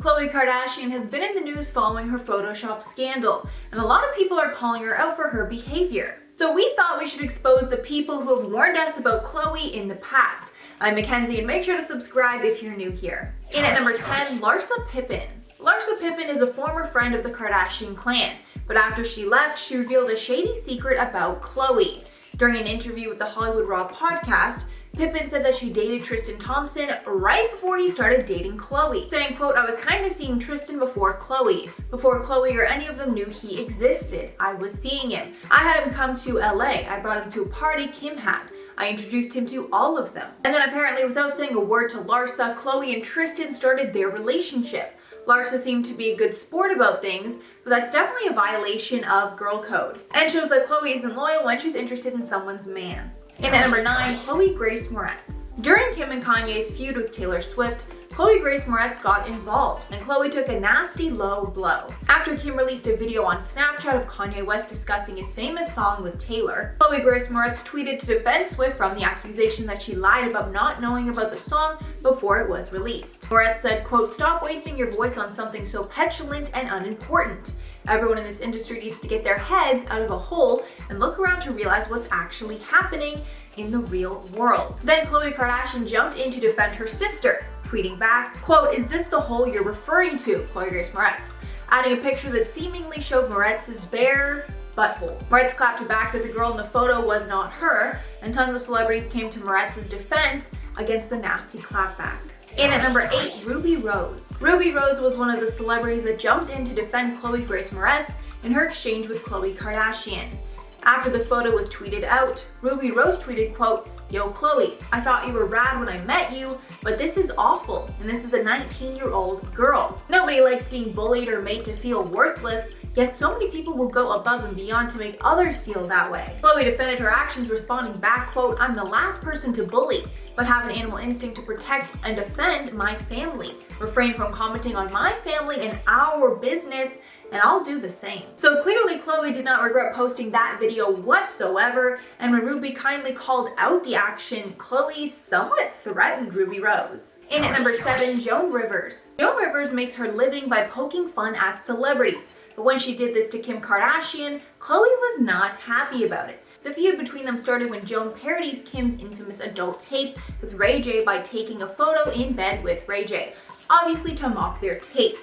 Khloe Kardashian has been in the news following her Photoshop scandal, and a lot of people are calling her out for her behavior. So we thought we should expose the people who have warned us about Khloe in the past. I'm Mackenzie, and make sure to subscribe if you're new here. In at number 10, Larsa Pippen. Larsa Pippen is a former friend of the Kardashian clan, but after she left, she revealed a shady secret about Khloe. During an interview with the Hollywood Raw podcast, Pippen said that she dated Tristan Thompson right before he started dating Khloe, saying, quote, "I was kind of seeing Tristan before Khloe or any of them knew he existed. I was seeing him. I had him come to LA. I brought him to a party Kim had. I introduced him to all of them." And then apparently without saying a word to Larsa, Khloe and Tristan started their relationship. Larsa seemed to be a good sport about things, but that's definitely a violation of girl code, and shows that Khloe isn't loyal when she's interested in someone's man. In at number 9, Khloe Grace Moretz. During Kim and Kanye's feud with Taylor Swift, Khloe Grace Moretz got involved, and Khloe took a nasty low blow. After Kim released a video on Snapchat of Kanye West discussing his famous song with Taylor, Khloe Grace Moretz tweeted to defend Swift from the accusation that she lied about not knowing about the song before it was released. Moretz said, quote, "Stop wasting your voice on something so petulant and unimportant. Everyone in this industry needs to get their heads out of a hole and look around to realize what's actually happening in the real world." Then Khloe Kardashian jumped in to defend her sister, tweeting back, quote, "Is this the hole you're referring to, Khloe Grace Moretz?" adding a picture that seemingly showed Moretz's bare butthole. Moretz clapped back that the girl in the photo was not her, and tons of celebrities came to Moretz's defense against the nasty clapback. In at number 8, Ruby Rose. Ruby Rose was one of the celebrities that jumped in to defend Khloe Grace Moretz in her exchange with Khloe Kardashian. After the photo was tweeted out, Ruby Rose tweeted, quote, "Yo Khloe, I thought you were rad when I met you, but this is awful, and this is a 19-year-old girl. Nobody likes being bullied or made to feel worthless, yet so many people will go above and beyond to make others feel that way." Khloe defended her actions, responding back, quote, "I'm the last person to bully, but have an animal instinct to protect and defend my family. Refrain from commenting on my family and our business, and I'll do the same." So clearly Khloe did not regret posting that video whatsoever, and when Ruby kindly called out the action, Khloe somewhat threatened Ruby Rose. In at number 7, Joan Rivers. Joan Rivers makes her living by poking fun at celebrities, but when she did this to Kim Kardashian, Khloe was not happy about it. The feud between them started when Joan parodies Kim's infamous adult tape with Ray J by taking a photo in bed with Ray J, obviously to mock their tape.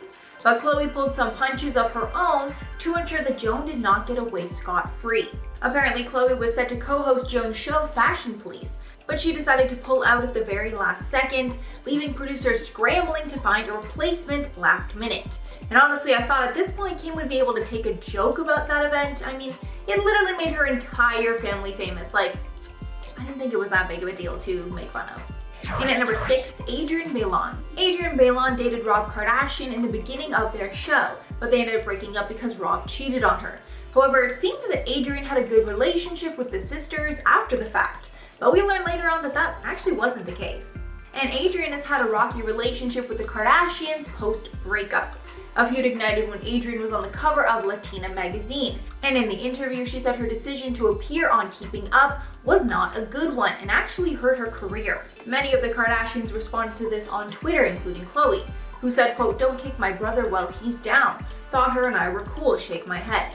But Khloe pulled some punches of her own to ensure that Joan did not get away scot-free. Apparently, Khloe was set to co-host Joan's show Fashion Police, but she decided to pull out at the very last second, leaving producers scrambling to find a replacement last minute. And honestly, I thought at this point Kim would be able to take a joke about that event. I mean, it literally made her entire family famous. Like, I didn't think it was that big of a deal to make fun of. In at number 6, Adrienne Bailon. Adrienne Bailon dated Rob Kardashian in the beginning of their show, but they ended up breaking up because Rob cheated on her. However, it seemed that Adrienne had a good relationship with the sisters after the fact, but we learned later on that that actually wasn't the case. And Adrienne has had a rocky relationship with the Kardashians post-breakup. A feud ignited when Adrienne was on the cover of Latina magazine, and in the interview she said her decision to appear on Keeping Up was not a good one and actually hurt her career. Many of the Kardashians responded to this on Twitter, including Khloe, who said, quote, "Don't kick my brother while he's down. Thought her and I were cool, shake my head."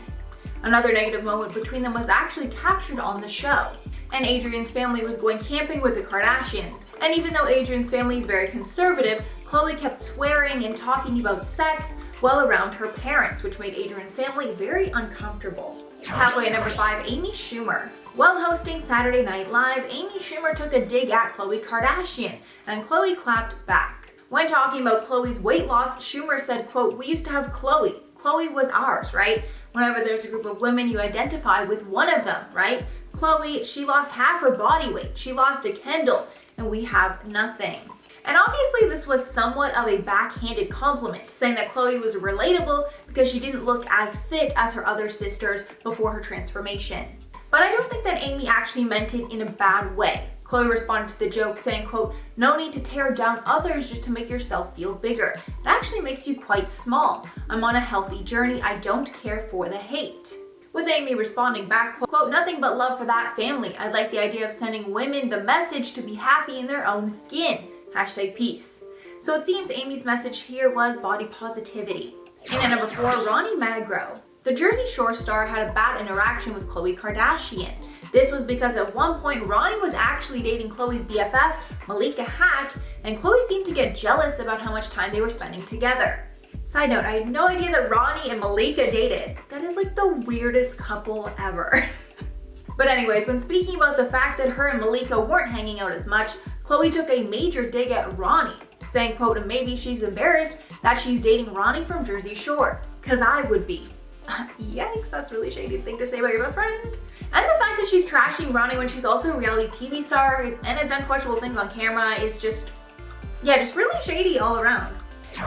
Another negative moment between them was actually captured on the show, and Adrienne's family was going camping with the Kardashians. And even though Adrienne's family is very conservative, Khloe kept swearing and talking about sex while around her parents, which made Adrienne's family very uncomfortable. Halfway at number 5, Amy Schumer. While hosting Saturday Night Live, Amy Schumer took a dig at Khloe Kardashian, and Khloe clapped back. When talking about Khloe's weight loss, Schumer said, quote, "We used to have Khloe. Khloe was ours, right? Whenever there's a group of women, you identify with one of them, right? Khloe, she lost half her body weight. She lost to Kendall, and we have nothing." And obviously this was somewhat of a backhanded compliment, saying that Khloe was relatable because she didn't look as fit as her other sisters before her transformation. But I don't think that Amy actually meant it in a bad way. Khloe responded to the joke saying, quote, "No need to tear down others just to make yourself feel bigger. It actually makes you quite small. I'm on a healthy journey. I don't care for the hate." With Amy responding back, quote, "Nothing but love for that family. I like the idea of sending women the message to be happy in their own skin. Hashtag peace." So it seems Amy's message here was body positivity. In at number 4, Ronnie Magro. The Jersey Shore star had a bad interaction with Khloe Kardashian. This was because at one point Ronnie was actually dating Khloe's BFF, Malika Hack, and Khloe seemed to get jealous about how much time they were spending together. Side note, I had no idea that Ronnie and Malika dated. That is like the weirdest couple ever. But anyways, when speaking about the fact that her and Malika weren't hanging out as much, Khloe took a major dig at Ronnie, saying, quote, maybe she's embarrassed that she's dating Ronnie from Jersey Shore, cause I would be. Yikes, that's a really shady thing to say about your best friend. And the fact that she's trashing Ronnie when she's also a reality TV star and has done questionable things on camera is just really shady all around.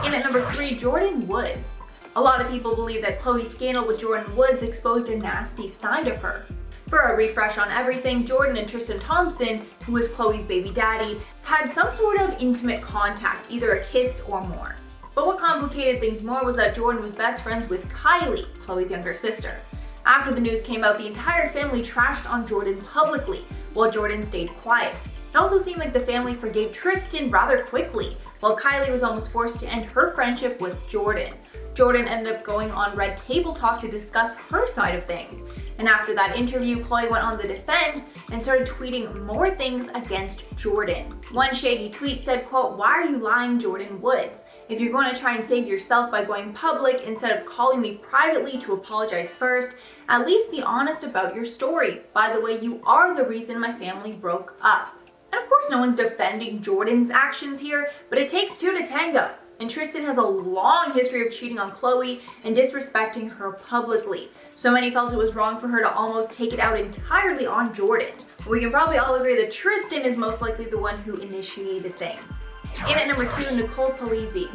In at number 3, Jordyn Woods. A lot of people believe that Khloe's scandal with Jordyn Woods exposed a nasty side of her. For a refresh on everything, Jordyn and Tristan Thompson, who was Khloe's baby daddy, had some sort of intimate contact, either a kiss or more. But what complicated things more was that Jordyn was best friends with Kylie, Khloe's younger sister. After the news came out, the entire family trashed on Jordyn publicly, while Jordyn stayed quiet. It also seemed like the family forgave Tristan rather quickly, while Kylie was almost forced to end her friendship with Jordyn. Jordyn ended up going on Red Table Talk to discuss her side of things. And after that interview, Khloe went on the defense and started tweeting more things against Jordyn. One shady tweet said, quote, why are you lying, Jordyn Woods? If you're going to try and save yourself by going public instead of calling me privately to apologize first, at least be honest about your story. By the way, you are the reason my family broke up. And of course, no one's defending Jordyn's actions here, but it takes two to tango. And Tristan has a long history of cheating on Khloe and disrespecting her publicly. So many felt it was wrong for her to almost take it out entirely on Jordyn. We can probably all agree that Tristan is most likely the one who initiated things. In at number 2, Nicole Polizzi.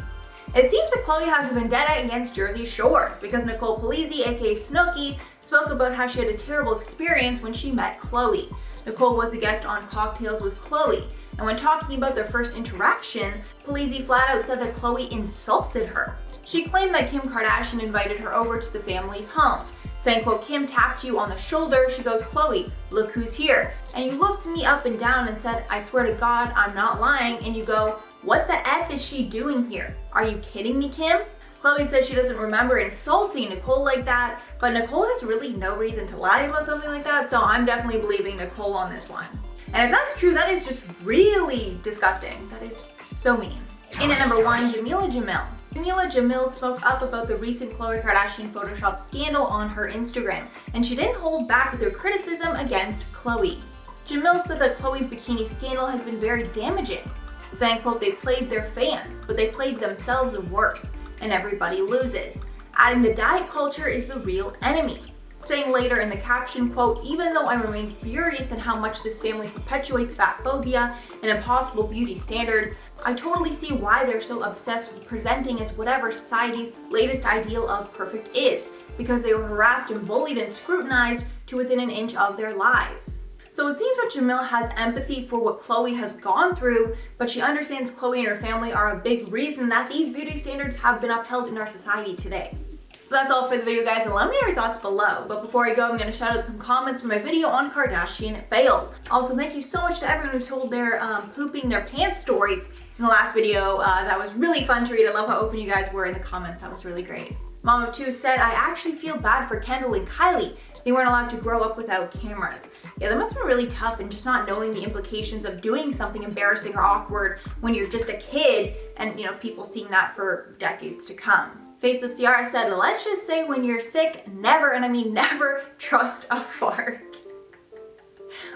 It seems that Khloe has a vendetta against Jersey Shore because Nicole Polizzi, aka Snooki, spoke about how she had a terrible experience when she met Khloe. Nicole was a guest on Cocktails with Khloe, and when talking about their first interaction, Polizzi flat out said that Khloe insulted her. She claimed that Kim Kardashian invited her over to the family's home, saying, quote, Kim tapped you on the shoulder, she goes, Khloe, look who's here. And you looked me up and down and said, I swear to God, I'm not lying, and you go, what the F is she doing here? Are you kidding me, Kim? Khloe says she doesn't remember insulting Nicole like that, but Nicole has really no reason to lie about something like that, so I'm definitely believing Nicole on this one. And if that's true, that is just really disgusting. That is so mean. In at number 1, Camila Jamil. Camila Jamil spoke up about the recent Khloe Kardashian Photoshop scandal on her Instagram, and she didn't hold back with her criticism against Khloe. Jamil said that Khloe's bikini scandal has been very damaging, saying, quote, they played their fans, but they played themselves worse, and everybody loses. Adding the diet culture is the real enemy. Saying later in the caption, quote, even though I remain furious at how much this family perpetuates fat phobia and impossible beauty standards, I totally see why they're so obsessed with presenting as whatever society's latest ideal of perfect is, because they were harassed and bullied and scrutinized to within an inch of their lives. So it seems that Jamil has empathy for what Khloe has gone through, but she understands Khloe and her family are a big reason that these beauty standards have been upheld in our society today. So that's all for the video, guys, and let me know your thoughts below. But before I go, I'm going to shout out some comments from my video on Kardashian fails. Also, thank you so much to everyone who told their pooping their pants stories in the last video. That was really fun to read. I love how open you guys were in the comments. That was really great. Mom of 2 said, I actually feel bad for Kendall and Kylie. They weren't allowed to grow up without cameras. Yeah, that must have been really tough, and just not knowing the implications of doing something embarrassing or awkward when you're just a kid and, people seeing that for decades to come. Face of Ciara said, let's just say when you're sick, never, and I mean never, trust a fart.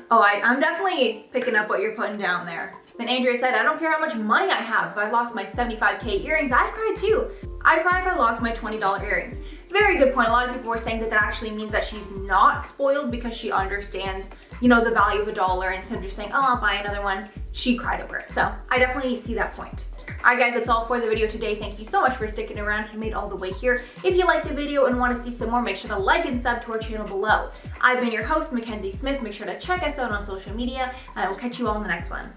Oh, I'm definitely picking up what you're putting down there. Then Andrea said, I don't care how much money I have. If I lost my 75K earrings, I'd cry too. I'd cry if I lost my $20 earrings. Very good point. A lot of people were saying that actually means that she's not spoiled because she understands, the value of a dollar, instead of just saying, oh, I'll buy another one. She cried over it. So I definitely see that point. Alright guys, that's all for the video today. Thank you so much for sticking around if you made all the way here. If you liked the video and want to see some more, make sure to like and sub to our channel below. I've been your host, Mackenzie Smith. Make sure to check us out on social media, and I will catch you all in the next one.